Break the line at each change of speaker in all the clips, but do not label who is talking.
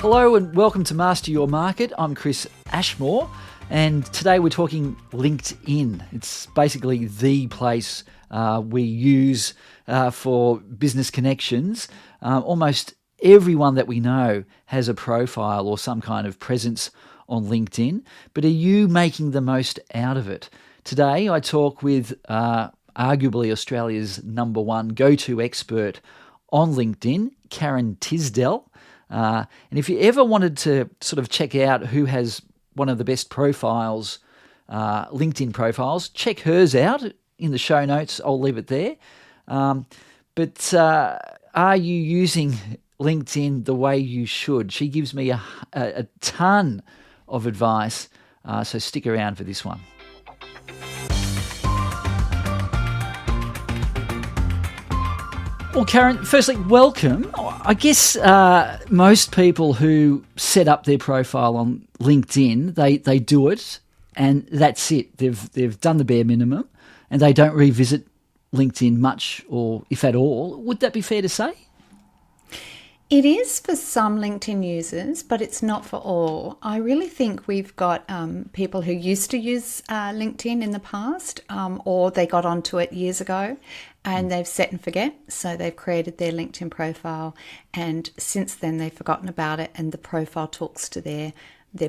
Hello and welcome to Master Your Market. I'm Chris Ashmore, and today we're talking LinkedIn. It's basically the place we use for business connections. Almost everyone that we know has a profile or some kind of presence on LinkedIn, but are you making the most out of it? Today I talk with arguably Australia's number one go-to expert on LinkedIn, Karen Tisdell. And if you ever wanted to sort of check out who has one of the best profiles, LinkedIn profiles, check hers out in the show notes. I'll leave it there. But are you using LinkedIn the way you should? She gives me a ton of advice, so stick around for this one. Well, Karen, firstly, welcome. I guess most people who set up their profile on LinkedIn, they do it and that's it. They've done the bare minimum and they don't revisit LinkedIn much or if at all. Would that be fair to say?
It is for some LinkedIn users, but it's not for all. I really think we've got people who used to use LinkedIn in the past, or they got onto it years ago and they've set and forget. So they've created their LinkedIn profile and since then they've forgotten about it, and the profile talks to their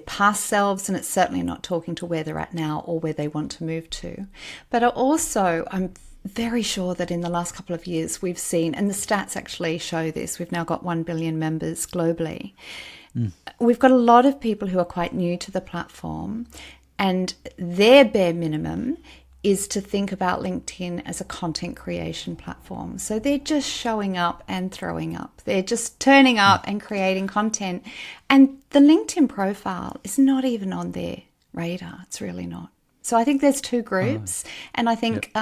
past selves, and it's certainly not talking to where they're at now or where they want to move to. But I'm very sure that in the last couple of years we've seen, and the stats actually show this, we've now got 1 billion members globally. We've got a lot of people who are quite new to the platform, and their bare minimum is to think about LinkedIn as a content creation platform. So they're just showing up and throwing up. They're just turning up and creating content. And the LinkedIn profile is not even on their radar. It's really not. So I think there's two groups, and I think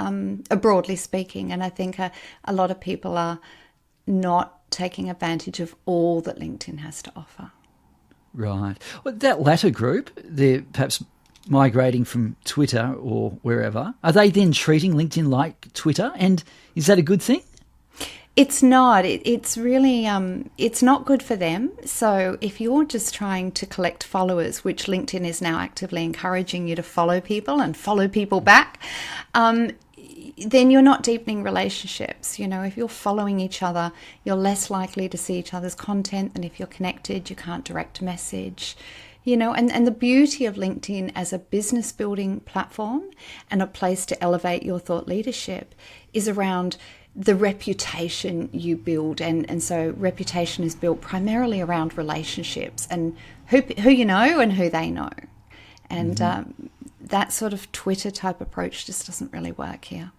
broadly speaking, and I think a lot of people are not taking advantage of all that LinkedIn has to offer. Right.
Well, that latter group, they're perhaps migrating from Twitter or wherever. Are they then treating LinkedIn like Twitter, and is that a good thing?
It's not. It's really, it's not good for them. So if you're just trying to collect followers, which LinkedIn is now actively encouraging you to follow people and follow people back, then you're not deepening relationships. You know, if you're following each other, you're less likely to see each other's content than if you're connected. You can't direct message. You know, and the beauty of LinkedIn as a business building platform and a place to elevate your thought leadership is around the reputation you build, and so reputation is built primarily around relationships and who you know and who they know, and that sort of Twitter type approach just doesn't really work here.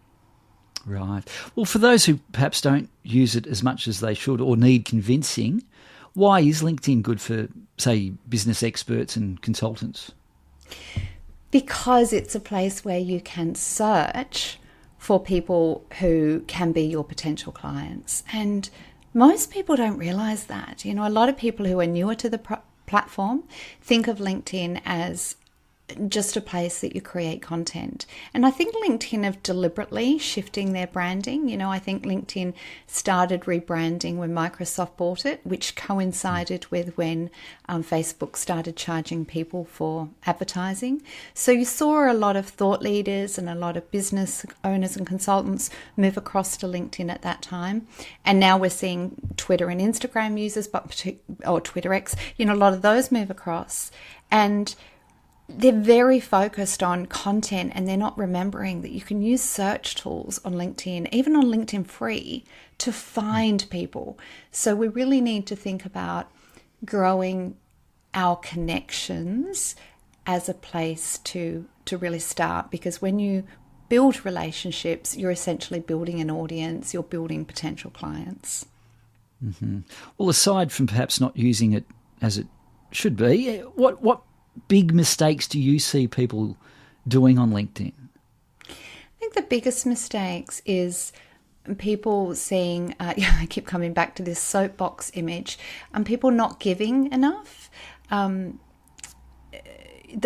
Right. Well, for those who perhaps don't use it as much as they should or need convincing, why is LinkedIn good for, say, business experts and consultants?
Because it's a place where you can search for people who can be your potential clients. And most people don't realize that. You know, a lot of people who are newer to the platform think of LinkedIn as just a place that you create content. And I think LinkedIn have deliberately shifting their branding. You know, I think LinkedIn started rebranding when Microsoft bought it, which coincided with when Facebook started charging people for advertising. So you saw a lot of thought leaders and a lot of business owners and consultants move across to LinkedIn at that time. And now we're seeing Twitter and Instagram users, or Twitter X, you know, a lot of those move across. And they're very focused on content, and they're not remembering that you can use search tools on LinkedIn, even on LinkedIn free, to find people. So we really need to think about growing our connections as a place to really start, because when you build relationships, you're essentially building an audience, you're building potential clients.
Mm-hmm. Well, aside from perhaps not using it as it should be, what big mistakes do you see people doing on LinkedIn?
I think the biggest mistakes is people seeing, I keep coming back to this soapbox image, and people not giving enough. The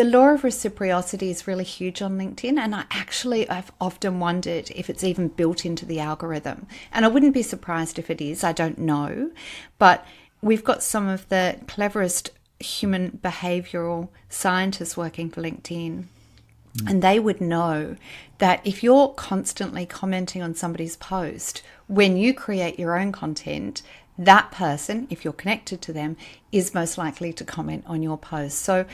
law of reciprocity is really huge on LinkedIn, and I've often wondered if it's even built into the algorithm. And I wouldn't be surprised if it is, I don't know. But we've got some of the cleverest human behavioral scientists working for LinkedIn. And they would know that if you're constantly commenting on somebody's post, when you create your own content, that person, if you're connected to them, is most likely to comment on your post. So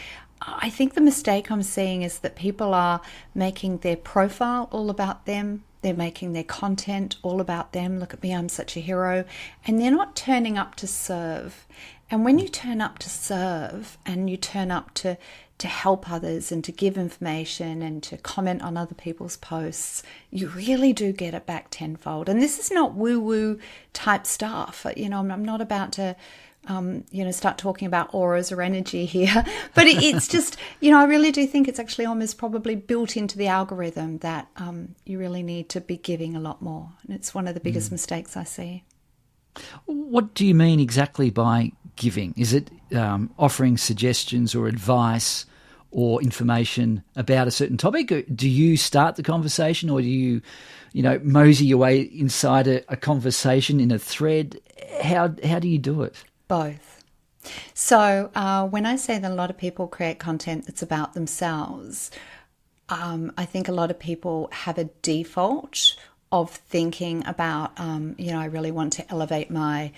I think the mistake I'm seeing is that people are making their profile all about them. They're making their content all about them. Look at me, I'm such a hero. And they're not turning up to serve. And when you turn up to serve and you turn up to help others and to give information and to comment on other people's posts, you really do get it back tenfold. And this is not woo-woo type stuff. I'm not about to, start talking about auras or energy here, but it's just, I really do think it's actually almost probably built into the algorithm that you really need to be giving a lot more. And it's one of the biggest mistakes I see.
What do you mean exactly by giving? Is it offering suggestions or advice or information about a certain topic? Or do you start the conversation, or do you, mosey your way inside a conversation in a thread? How do you do it?
Both. So when I say that a lot of people create content that's about themselves, I think a lot of people have a default of thinking about, I really want to elevate my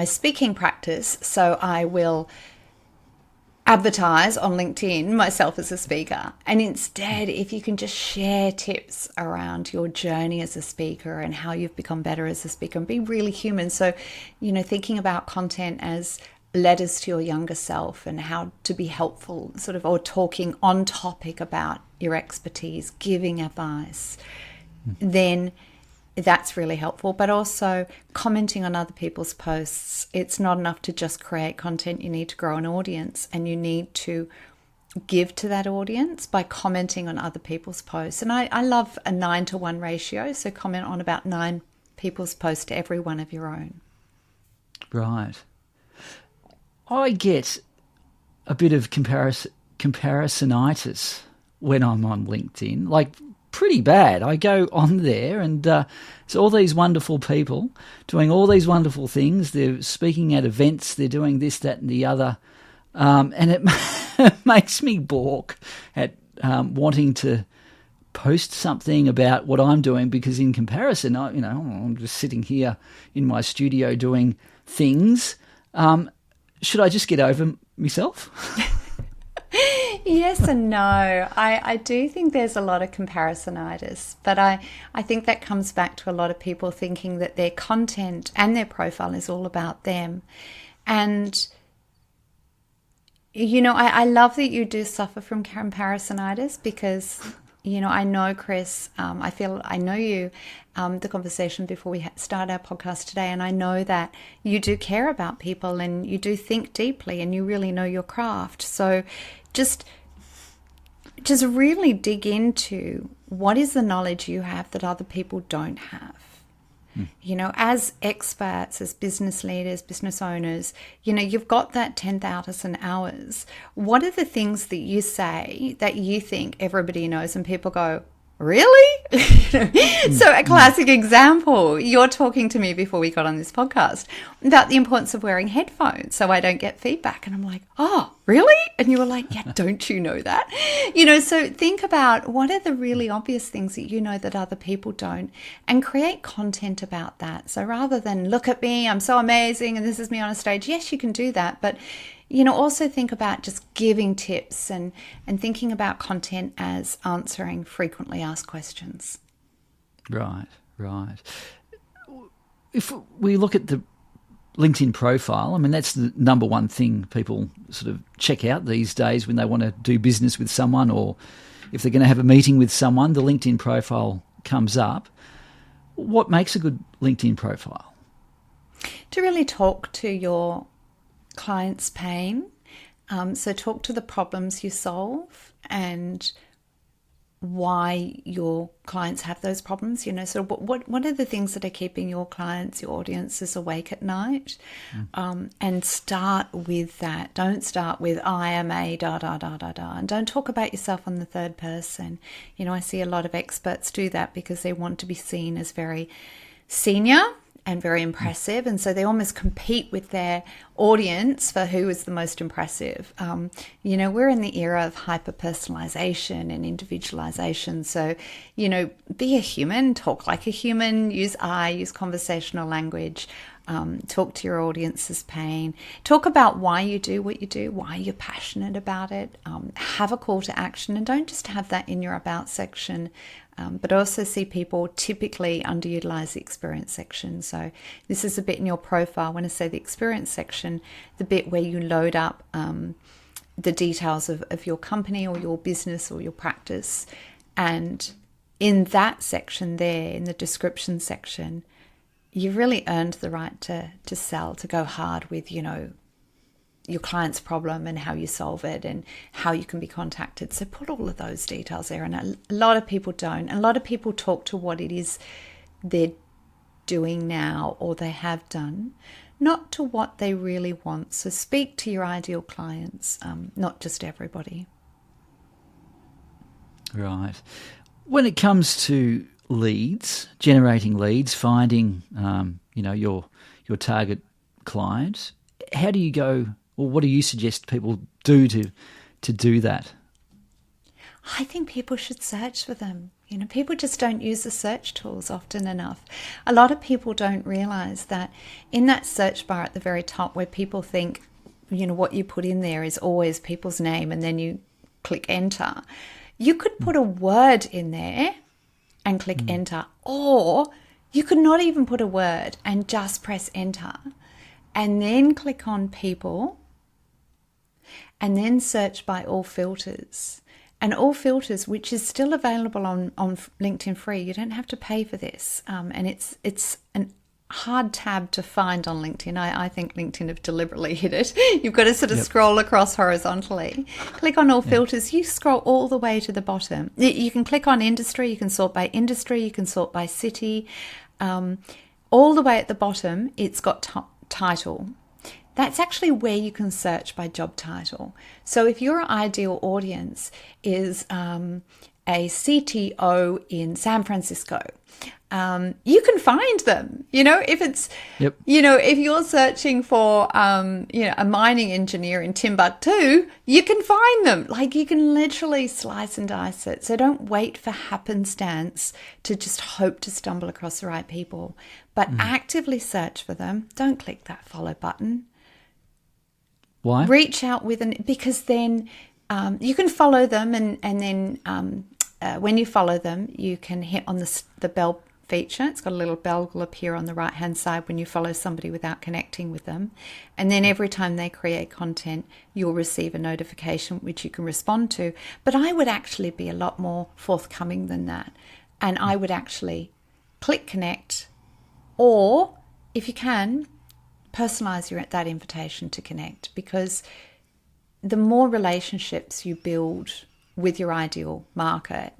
speaking practice, so I will advertise on LinkedIn myself as a speaker. And instead, if you can just share tips around your journey as a speaker and how you've become better as a speaker and be really human. So, thinking about content as letters to your younger self and how to be helpful, or talking on topic about your expertise, giving advice, then that's really helpful. But also commenting on other people's posts. It's not enough to just create content. You need to grow an audience, and you need to give to that audience by commenting on other people's posts. And I love a 9-to-1 ratio. So comment on about 9 people's posts to every one of your own.
Right. I get a bit of comparisonitis when I'm on LinkedIn, like pretty bad. I go on there and it's all these wonderful people doing all these wonderful things. They're speaking at events, they're doing this, that and the other. And it makes me balk at wanting to post something about what I'm doing, because in comparison, I'm just sitting here in my studio doing things. Should I just get over myself?
Yes and no. I do think there's a lot of comparisonitis, but I think that comes back to a lot of people thinking that their content and their profile is all about them. And, I love that you do suffer from comparisonitis because, I know, Chris, I know you, the conversation before we start our podcast today, and I know that you do care about people and you do think deeply and you really know your craft. So just really dig into what is the knowledge you have that other people don't have. As experts, as business leaders, business owners, you've got that 10,000 hours. What are the things that you say that you think everybody knows and people go, really? So a classic example, you're talking to me before we got on this podcast about the importance of wearing headphones so I don't get feedback. And I'm like, oh, really? And you were like, yeah, don't you know that? So think about what are the really obvious things that you know that other people don't, and create content about that. So rather than look at me, I'm so amazing and this is me on a stage. Yes, you can do that. But also think about just giving tips and thinking about content as answering frequently asked questions.
Right. If we look at the LinkedIn profile, I mean, that's the number one thing people sort of check out these days when they want to do business with someone, or if they're going to have a meeting with someone, the LinkedIn profile comes up. What makes a good LinkedIn profile?
To really talk to your client's pain. So talk to the problems you solve and why your clients have those problems. So what are the things that are keeping your clients, your audiences awake at night? And start with that. Don't start with I am a da da da da da, and don't talk about yourself on the third person. I see a lot of experts do that because they want to be seen as very senior and very impressive. And so they almost compete with their audience for who is the most impressive. We're in the era of hyper-personalization and individualization. So, be a human, talk like a human, use use conversational language, talk to your audience's pain, talk about why you do what you do, why you're passionate about it, have a call to action, and don't just have that in your about section, but also see people typically underutilize the experience section. So this is a bit in your profile. When I say the experience section, the bit where you load up the details of your company or your business or your practice. And in that section there, in the description section, you've really earned the right to sell, to go hard with, your client's problem and how you solve it and how you can be contacted. So put all of those details there. And a lot of people don't. A lot of people talk to what it is they're doing now or they have done, not to what they really want. So speak to your ideal clients, not just everybody.
Right. When it comes to leads, generating leads, finding your target client, how do you go, or what do you suggest people do to do that?
I think people should search for them. People just don't use the search tools often enough. A lot of people don't realize that in that search bar at the very top, where people think, what you put in there is always people's name, and then you click enter, you could put a word in there and click enter, or you could not even put a word and just press enter and then click on people and then search by all filters. And all filters, which is still available on LinkedIn free. You don't have to pay for this. And it's a hard tab to find on LinkedIn. I think LinkedIn have deliberately hit it. You've got to sort of scroll across horizontally. Click on all filters. You scroll all the way to the bottom. You can click on industry. You can sort by industry. You can sort by city. All the way at the bottom, it's got title. That's actually where you can search by job title. So if your ideal audience is a CTO in San Francisco, you can find them. If it's, if you're searching for, a mining engineer in Timbuktu, you can find them. Like, you can literally slice and dice it. So don't wait for happenstance to just hope to stumble across the right people, but actively search for them. Don't click that follow button.
Why?
Reach out because then you can follow them, and then when you follow them, you can hit on the bell feature. It's got a little bell will appear on the right hand side when you follow somebody without connecting with them. And then every time they create content, you'll receive a notification which you can respond to. But I would actually be a lot more forthcoming than that. And I would actually click connect, or if you can, personalize that invitation to connect, because the more relationships you build with your ideal market,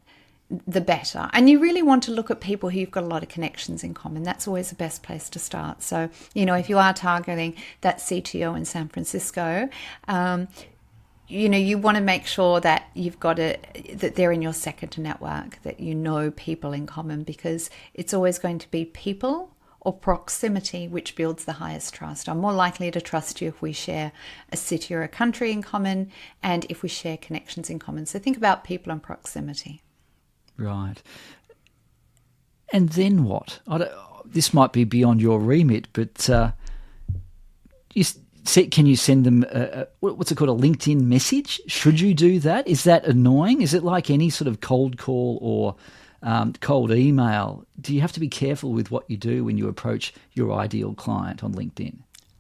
the better. And you really want to look at people who you've got a lot of connections in common. That's always the best place to start. So, if you are targeting that CTO in San Francisco, you want to make sure that you've got that they're in your second network, that people in common, because it's always going to be people or proximity which builds the highest trust. I'm more likely to trust you if we share a city or a country in common, and if we share connections in common. So think about people and proximity.
Right. And then what? This might be beyond your remit, but can you send them what's it called, a LinkedIn message? Should you do that? Is that annoying? Is it like any sort of cold call or cold email? Do you have to be careful with what you do when you approach your ideal client on LinkedIn?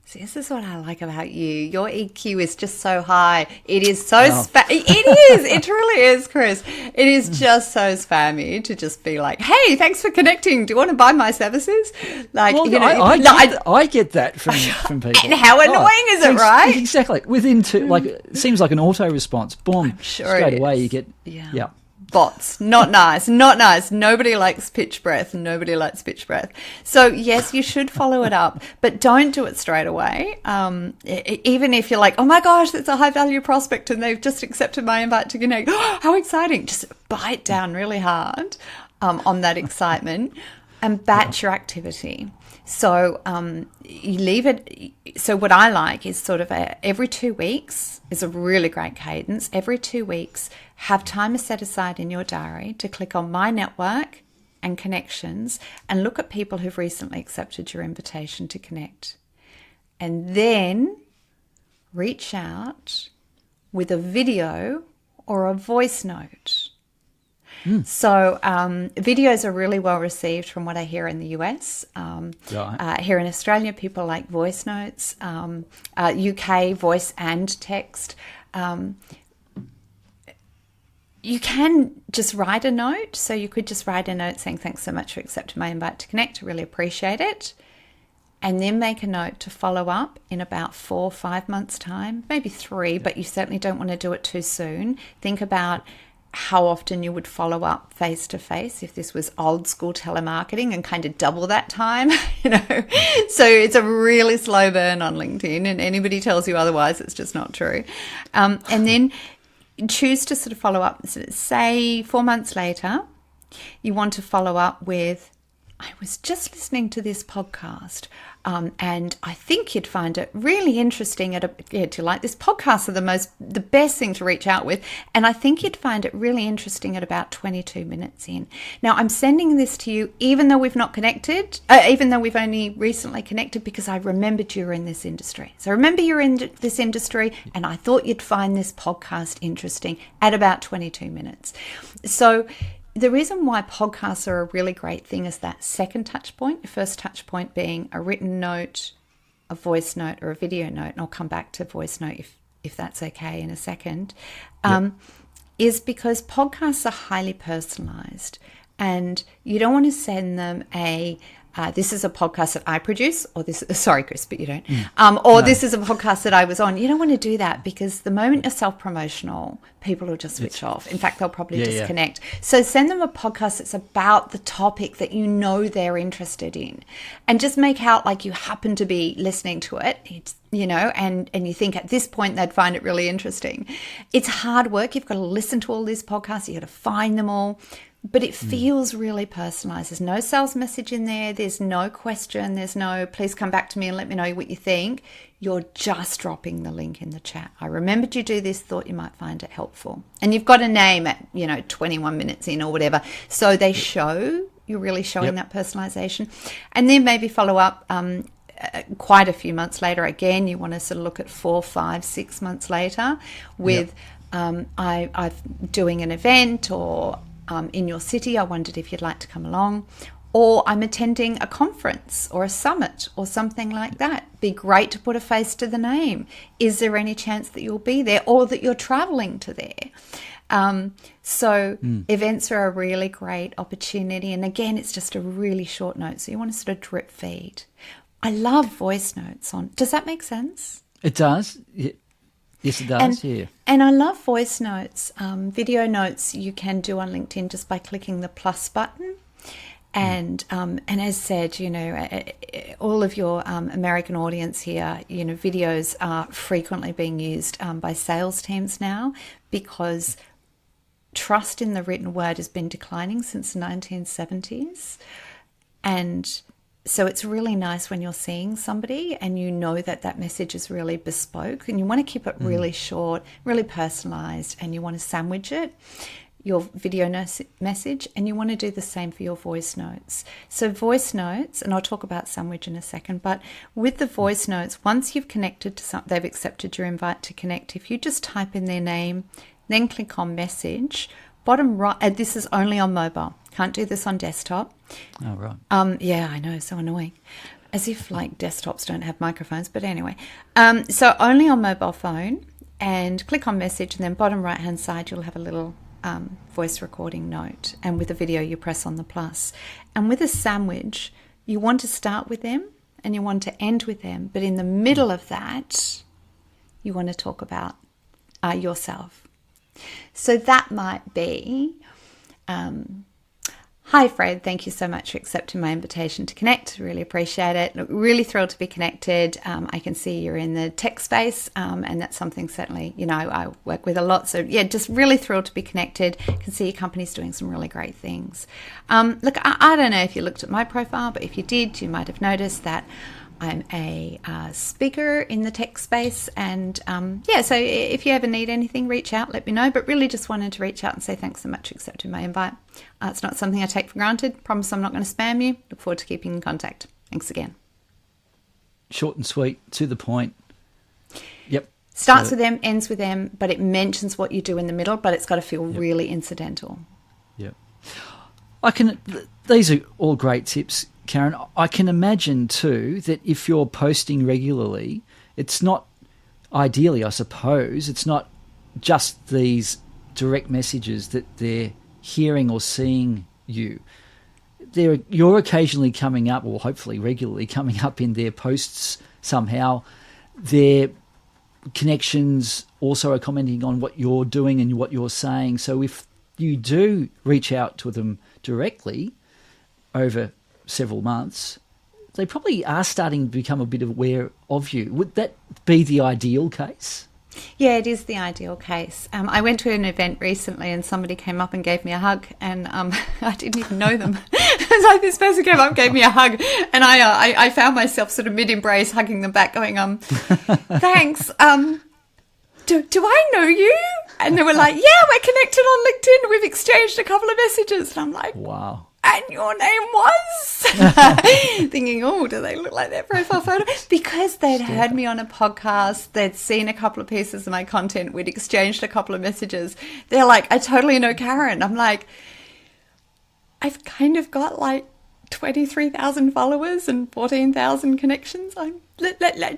See, this is what I like about you. Your EQ is just so high. It is so it is. It truly is, Chris. It is just so spammy to just be like, "Hey, thanks for connecting. Do you want to buy my services?" Like,
I get that from people.
And how annoying is it, right?
Exactly. Within it seems like an auto response. Boom. Straight away you get
bots. Not nice. Nobody likes pitch breath. So yes, you should follow it up, but don't do it straight away. Even if you're like, oh my gosh, that's a high value prospect and they've just accepted my invite to connect. Oh, how exciting. Just bite down really hard on that excitement. and batch your activity. So you leave it. So what I like is sort of every 2 weeks is a really great cadence. Every 2 weeks, have time set aside in your diary to click on My Network and Connections and look at people who've recently accepted your invitation to connect. And then reach out with a video or a voice note. So videos are really well received from what I hear in the US. Here in Australia, people like voice notes. UK, voice and text. You can just write a note. So you could just write a note saying, thanks so much for accepting my invite to connect. I really appreciate it. And then make a note to follow up in about 4 or 5 months' time, maybe 3, but you certainly don't want to do it too soon. Think about how often you would follow up face to face if this was old school telemarketing, and kind of double that time, So it's a really slow burn on LinkedIn, and anybody tells you otherwise, it's just not true. And then choose to sort of follow up. Say 4 months later, you want to follow up with, I was just listening to this podcast, and I think you'd find it really interesting. Do you like this podcast? Are the best thing to reach out with, and I think you'd find it really interesting at about 22 minutes in. Now, I'm sending this to you, even though we've not connected, even though we've only recently connected, because I remembered you were in this industry. So remember you're in this industry, and I thought you'd find this podcast interesting at about 22 minutes. So the reason why podcasts are a really great thing is that second touch point, your first touch point being a written note, a voice note, or a video note, and I'll come back to voice note if that's okay in a second, is because podcasts are highly personalized, and you don't want to send them this is a podcast that I produce, or sorry, Chris, but you don't. No. This is a podcast that I was on. You don't want to do that, because the moment you're self-promotional, people will just switch off. In fact, they'll probably disconnect. So send them a podcast that's about the topic that you know they're interested in, and just make out like you happen to be listening to it. And you think at this point they'd find it really interesting. It's hard work. You've got to listen to all these podcasts. You've got to find them all. But it feels really personalized. There's no sales message in there. There's no question. There's no, please come back to me and let me know what you think. You're just dropping the link in the chat. I remembered you do this, thought you might find it helpful. And you've got a name at, 21 minutes in or whatever. So they show, you're really showing that personalization. And then maybe follow up quite a few months later. Again, you want to sort of look at 4, 5, 6 months later with I'm doing an event, or in your city, I wondered if you'd like to come along, or I'm attending a conference or a summit or something like that. Be great to put a face to the name. Is there any chance that you'll be there, or that you're traveling to there? Events are a really great opportunity. And again, it's just a really short note. So you want to sort of drip feed. I love voice notes on. Does that make sense?
It does. Yes, it does.
And I love voice notes. Video notes you can do on LinkedIn just by clicking the plus button. And as said, all of your American audience here, videos are frequently being used by sales teams now, because trust in the written word has been declining since the 1970s. And so it's really nice when you're seeing somebody and you know that message is really bespoke, and you want to keep it really short, really personalized, and you want to sandwich it, your video message, and you want to do the same for your voice notes. So voice notes, and I'll talk about sandwich in a second, but with the voice notes, once you've connected to they've accepted your invite to connect, if you just type in their name, then click on message, bottom right, and this is only on mobile. Can't do this on desktop.
Oh, right.
Yeah, I know, so annoying. As if desktops don't have microphones, but anyway. So only on mobile phone, and click on message, and then bottom right hand side you'll have a little voice recording note, and with a video you press on the plus. And with a sandwich, you want to start with them and you want to end with them, but in the middle of that you want to talk about yourself. So that might be Hi, Fred. Thank you so much for accepting my invitation to connect. Really appreciate it. Look, really thrilled to be connected. I can see you're in the tech space, and that's something certainly, I work with a lot. So, yeah, just really thrilled to be connected. Can see your company's doing some really great things. Look, I don't know if you looked at my profile, but if you did, you might have noticed that I'm a speaker in the tech space, and so if you ever need anything, reach out, let me know. But really just wanted to reach out and say thanks so much for accepting my invite. It's not something I take for granted. Promise I'm not going to spam you. Look forward to keeping in contact. Thanks again.
Short and sweet, to the point. Yep.
Starts with them, ends with them, but it mentions what you do in the middle, but it's got to feel really incidental.
Yep. These are all great tips, Karen. I can imagine too that if you're posting regularly, it's not ideally, I suppose, it's not just these direct messages that they're hearing or seeing you. You're occasionally coming up, or hopefully regularly coming up in their posts somehow. Their connections also are commenting on what you're doing and what you're saying. So if you do reach out to them directly over several months, they probably are starting to become a bit aware of you. Would that be the ideal case?
Yeah, it is the ideal case. I went to an event recently and somebody came up and gave me a hug, and I didn't even know them. It's like this person came up, gave me a hug, and I found myself sort of mid-embrace hugging them back going, thanks. Do I know you? And they were like, yeah, we're connected on LinkedIn. We've exchanged a couple of messages. And I'm like,
wow.
And your name was? Thinking, oh, do they look like their profile photo? Because they'd heard me on a podcast, they'd seen a couple of pieces of my content, we'd exchanged a couple of messages. They're like, I totally know Karen. I'm like, I've kind of got like 23,000 followers and 14,000 connections.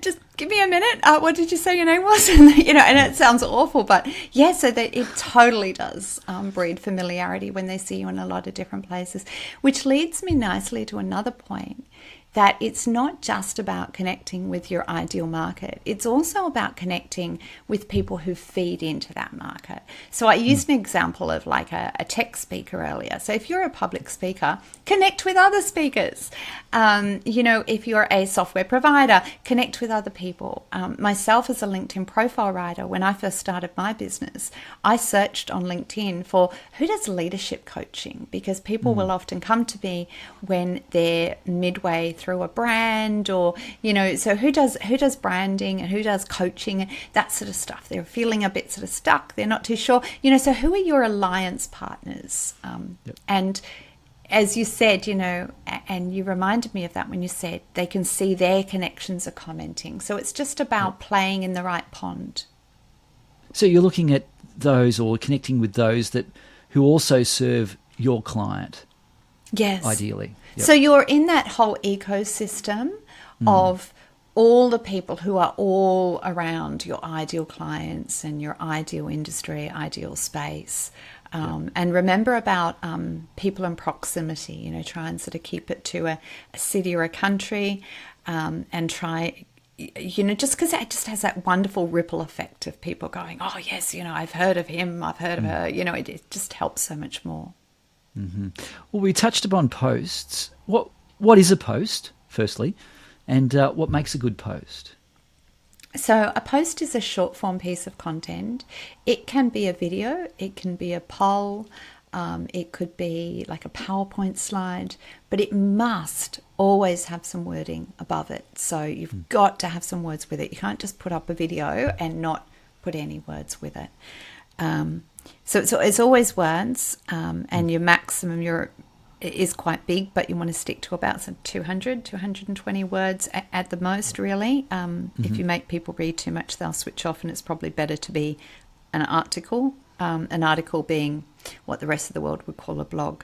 Just give me a minute. What did you say your name was? And it sounds awful, but yeah, so that it totally does breed familiarity when they see you in a lot of different places, which leads me nicely to another point, that it's not just about connecting with your ideal market. It's also about connecting with people who feed into that market. So I used an example of like a tech speaker earlier. So if you're a public speaker, connect with other speakers. If you're a software provider, connect with other people. Myself as a LinkedIn profile writer, when I first started my business, I searched on LinkedIn for who does leadership coaching, because people will often come to me when they're midway through a brand, or so who does branding and who does coaching and that sort of stuff. They're feeling a bit sort of stuck, they're not too sure, so who are your alliance partners? And as you said, and you reminded me of that when you said they can see their connections are commenting. So it's just about playing in the right pond.
So you're looking at those, or connecting with those who also serve your client.
Yes.
Ideally. Yep.
So you're in that whole ecosystem of all the people who are all around your ideal clients and your ideal industry, ideal space. And remember about people in proximity, try and sort of keep it to a city or a country, and try, just because it just has that wonderful ripple effect of people going, oh, yes, I've heard of him, I've heard of her, it just helps so much more.
Mm-hmm. Well, we touched upon posts. What is a post, firstly, and what makes a good post?
So a post is a short form piece of content. It can be a video, it can be a poll, it could be like a PowerPoint slide, but it must always have some wording above it. So you've got to have some words with it. You can't just put up a video and not put any words with it. So it's always words, and your maximum is quite big, but you want to stick to about some 220 words at the most, really. If you make people read too much, they'll switch off, and it's probably better to be an article being what the rest of the world would call a blog.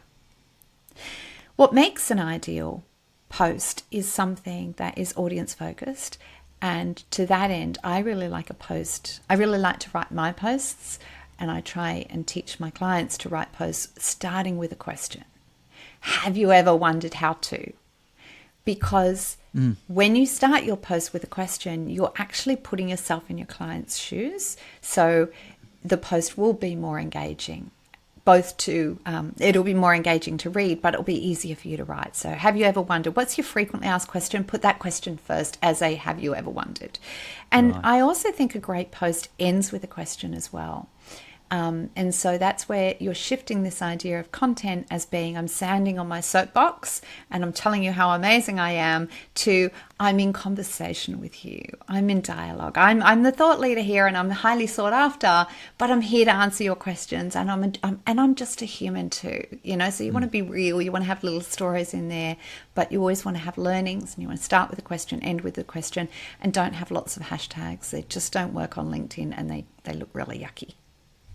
What makes an ideal post is something that is audience focused, and to that end, I really like to write my posts, and I try and teach my clients to write posts starting with a question. Have you ever wondered how to? Because when you start your post with a question, you're actually putting yourself in your client's shoes. So the post will be more engaging. both to, it'll be more engaging to read, but it'll be easier for you to write. So have you ever wondered? What's your frequently asked question? Put that question first as a have you ever wondered? And I also think a great post ends with a question as well. And so that's where you're shifting this idea of content as being I'm standing on my soapbox and I'm telling you how amazing I am to I'm in conversation with you. I'm in dialogue. I'm the thought leader here and I'm highly sought after, but I'm here to answer your questions and I'm just a human too, you know. So you want to be real. You want to have little stories in there, but you always want to have learnings and you want to start with a question, end with a question, and don't have lots of hashtags. They just don't work on LinkedIn and they look really yucky.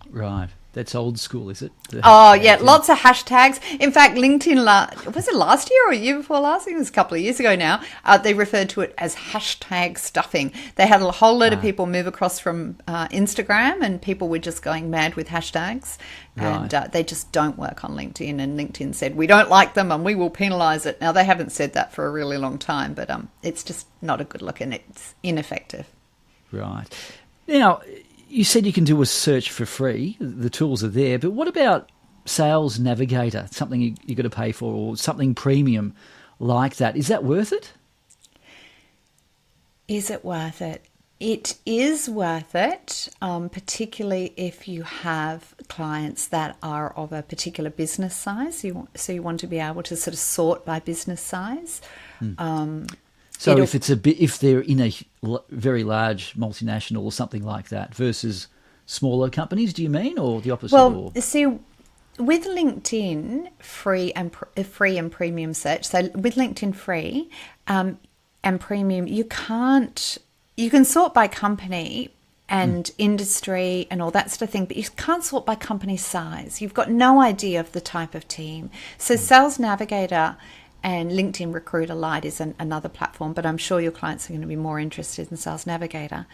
Right. That's old school, is it?
Oh, yeah. Lots of hashtags. In fact, LinkedIn, was it last year or a year before last? I think it was a couple of years ago now. They referred to it as hashtag stuffing. They had a whole load of people move across from Instagram and people were just going mad with hashtags. And they just don't work on LinkedIn. And LinkedIn said, we don't like them and we will penalise it. Now, they haven't said that for a really long time, but it's just not a good look and it's ineffective.
Right. Now, you said you can do a search for free. The tools are there. But what about Sales Navigator, something you got to pay for, or something premium like that? Is that worth it?
Is it worth it? It is worth it, particularly if you have clients that are of a particular business size. So you want to be able to sort of sort by business size.
So if they're in a very large multinational or something like that versus smaller companies, do you mean, or the opposite?
Well, see, with LinkedIn free and premium search. So with LinkedIn free and premium, you can sort by company and industry and all that sort of thing, but you can't sort by company size. You've got no idea of the type of team. So Sales Navigator and LinkedIn Recruiter Lite is another platform, but I'm sure your clients are going to be more interested in Sales Navigator.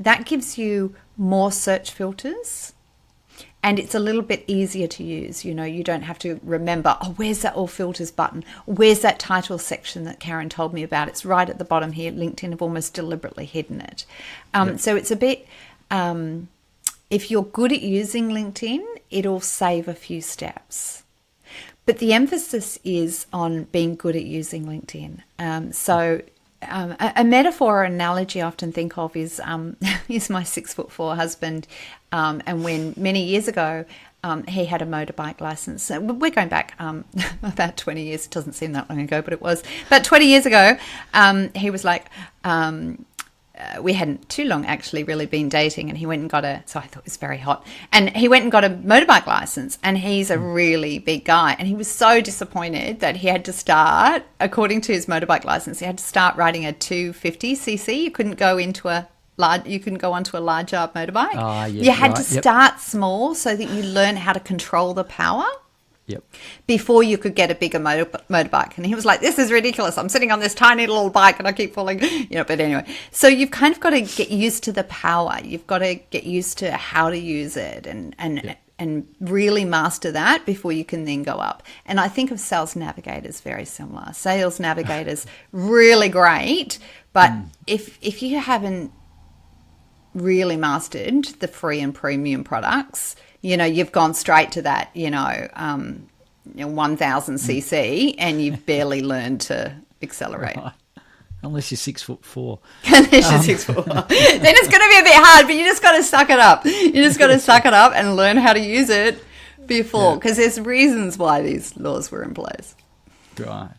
That gives you more search filters and it's a little bit easier to use. You know, you don't have to remember, where's that all filters button? Where's that title section that Karen told me about? It's right at the bottom here. LinkedIn have almost deliberately hidden it. So it's a bit, if you're good at using LinkedIn, it'll save a few steps. But the emphasis is on being good at using LinkedIn. A metaphor or analogy I often think of is my 6'4" husband. And when many years ago, he had a motorbike license. We're going back about 20 years. It doesn't seem that long ago, but it was. About 20 years ago, he was like... we hadn't too long actually really been dating, and he went and got so I thought it was very hot, and he went and got a motorbike license, and he's a really big guy, and he was so disappointed that he had to start, according to his motorbike license, he had to start riding a 250cc. You couldn't go onto a larger motorbike. You had to start small so that you learn how to control the power. Before you could get a bigger motorbike. And he was like, this is ridiculous. I'm sitting on this tiny little bike and I keep falling, but anyway. So you've kind of got to get used to the power. You've got to get used to how to use it and really master that before you can then go up. And I think of Sales Navigators very similar. Sales Navigators, really great. But if you haven't really mastered the free and premium products, you've gone straight to that, 1000cc and you've barely learned to accelerate.
Right. Unless you're 6'4".
Unless you're 6'4". Then it's going to be a bit hard, but you just got to suck it up. You just got to suck it up and learn how to use it before, because there's reasons why these laws were in place.
Right.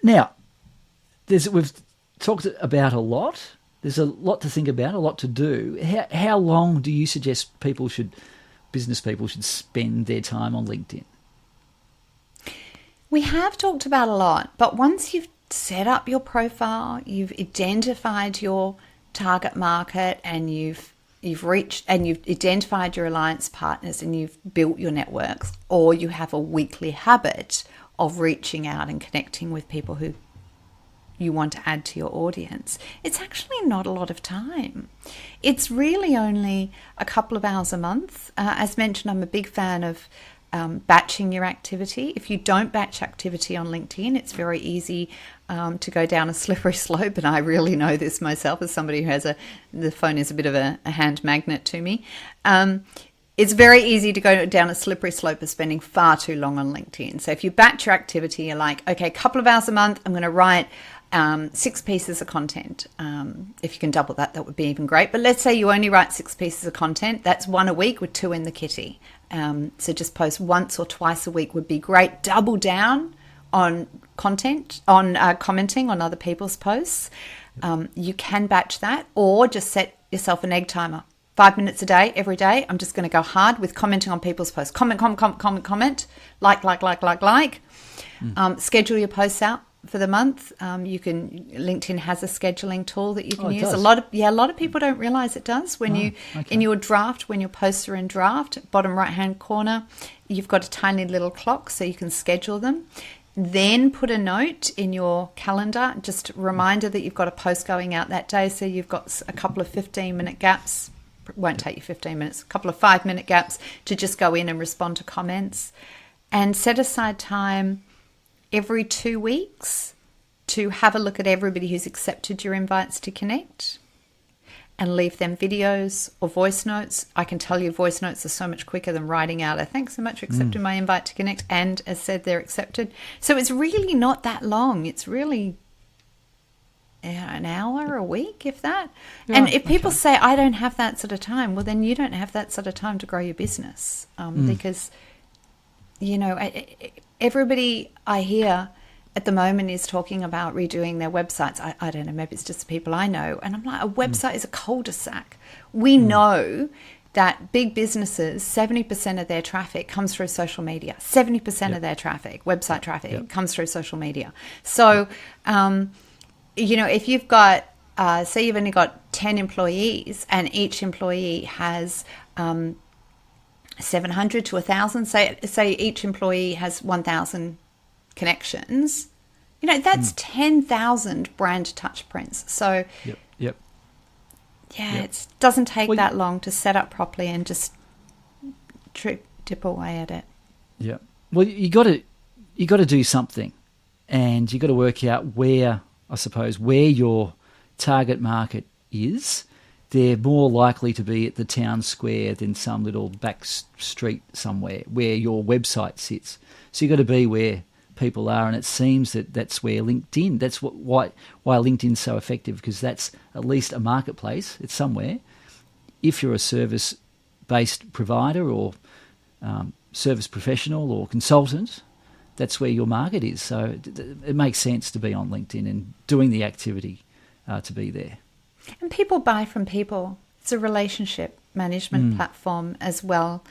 Now, we've talked about a lot. There's a lot to think about, a lot to do. How long do you suggest business people should spend their time on LinkedIn?
We have talked about a lot, but once you've set up your profile, you've identified your target market, and you've identified your alliance partners, and you've built your networks, or you have a weekly habit of reaching out and connecting with people who you want to add to your audience, it's actually not a lot of time. It's really only a couple of hours a month. As mentioned, I'm a big fan of batching your activity. If you don't batch activity on LinkedIn, it's very easy to go down a slippery slope, and I really know this myself as somebody who has the phone is a bit of a hand magnet to me. it's very easy to go down a slippery slope of spending far too long on LinkedIn. So if you batch your activity, you're like, okay, a couple of hours a month, I'm going to write 6 pieces of content. If you can double that, that would be even great. But let's say you only write 6 pieces of content. That's 1 a week with 2 in the kitty. So just post once or twice a week would be great. Double down on content, on commenting on other people's posts. You can batch that, or just set yourself an egg timer. 5 minutes a day, every day. I'm just going to go hard with commenting on people's posts. Comment, like. Schedule your posts out for the month. LinkedIn has a scheduling tool that you can use.
Does.
A lot of people don't realize it does. When in your draft, when your posts are in draft, bottom right hand corner, you've got a tiny little clock so you can schedule them. Then put a note in your calendar, just a reminder that you've got a post going out that day. So you've got a couple of 15-minute gaps. Won't take you 15 minutes, a couple of 5-minute gaps to just go in and respond to comments. And set aside time every 2 weeks to have a look at everybody who's accepted your invites to connect and leave them videos or voice notes. I can tell you voice notes are so much quicker than writing out thanks so much for accepting my invite to connect, and as said, they're accepted. So it's really not that long. It's really an hour a week, if that. Yeah, and if people say, I don't have that sort of time, well, then you don't have that sort of time to grow your business. Because, everybody I hear at the moment is talking about redoing their websites. I don't know, maybe it's just the people I know. And I'm like, a website is a cul-de-sac. We know that big businesses, 70% of their traffic comes through social media. 70% of their traffic, website traffic, comes through social media. So, if you've got, say you've only got 10 employees and each employee has 700 to 1,000, say each employee has 1,000 connections, that's 10,000 brand touch prints. So, it doesn't take that long to set up properly and just dip away at it.
Yeah. Well, you got to do something, and you got to work out where your target market is. They're more likely to be at the town square than some little back street somewhere where your website sits. So you've got to be where people are, and it seems that that's where LinkedIn, that's why LinkedIn's so effective, because that's at least a marketplace. It's somewhere. If you're a service-based provider or service professional or consultant, that's where your market is. So it makes sense to be on LinkedIn and doing the activity to be there.
And people buy from people. It's a relationship management platform as well.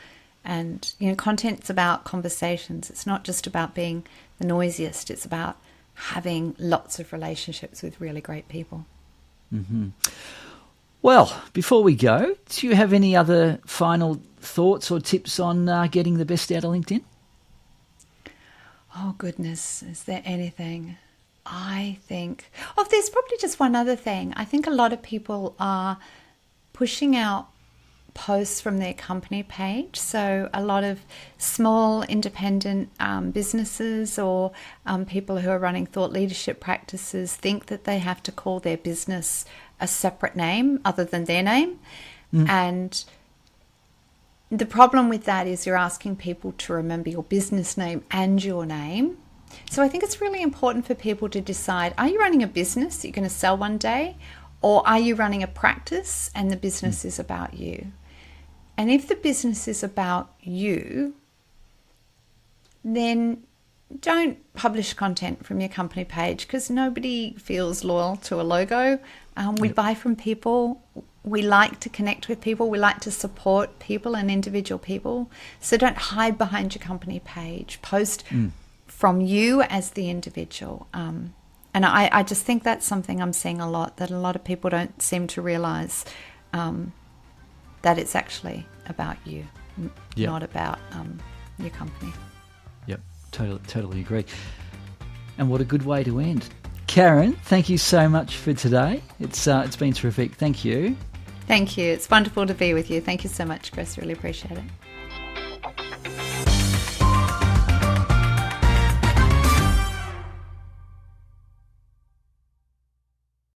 And, content's about conversations. It's not just about being the noisiest. It's about having lots of relationships with really great people.
Mm-hmm. Well, before we go, do you have any other final thoughts or tips on getting the best out of LinkedIn?
Oh, goodness. Is there anything? I think... there's probably just one other thing. I think a lot of people are pushing out posts from their company page. So a lot of small independent businesses or people who are running thought leadership practices think that they have to call their business a separate name other than their name. And the problem with that is you're asking people to remember your business name and your name. So I think it's really important for people to decide, are you running a business that you're going to sell one day, or are you running a practice and the business is about you? And if the business is about you, then don't publish content from your company page, because nobody feels loyal to a logo. We buy from people. We like to connect with people. We like to support people and individual people. So don't hide behind your company page. Post from you as the individual. And I just think that's something I'm seeing a lot, that a lot of people don't seem to realize that it's actually about you, not about your company.
Yep, totally agree. And what a good way to end. Karen, thank you so much for today. It's been terrific. Thank you.
Thank you. It's wonderful to be with you. Thank you so much, Chris. Really appreciate it.